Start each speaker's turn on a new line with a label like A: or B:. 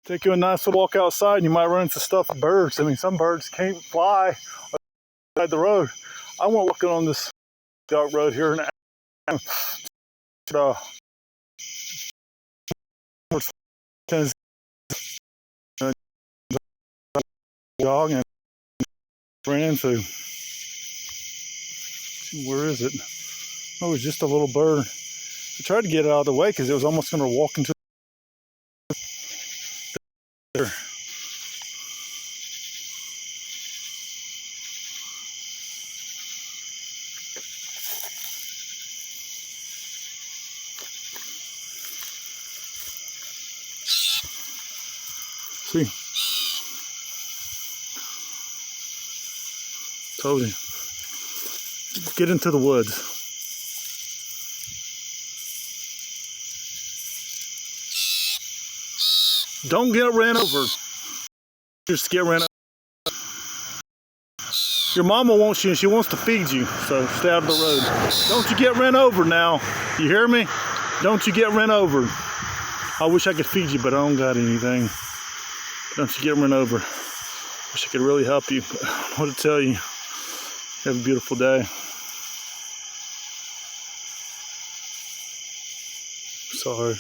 A: Take you a nice little walk outside and you might run into stuffed birds. I mean, some birds can't fly outside the road. I went looking on this dark road here and dog and ran into. Where is it? Oh, it was just a little bird. I tried to get it out of the way because it was almost going to walk into there. See? Told you. Get into the woods. Don't get ran over. Just get ran over. Your mama wants you and she wants to feed you, so stay out of the road. Don't you get ran over now. You hear me? Don't you get ran over. I wish I could feed you, but I don't got anything. Don't you get run over. Wish I could really help you, but I don't know what to tell you. Have a beautiful day. Sorry.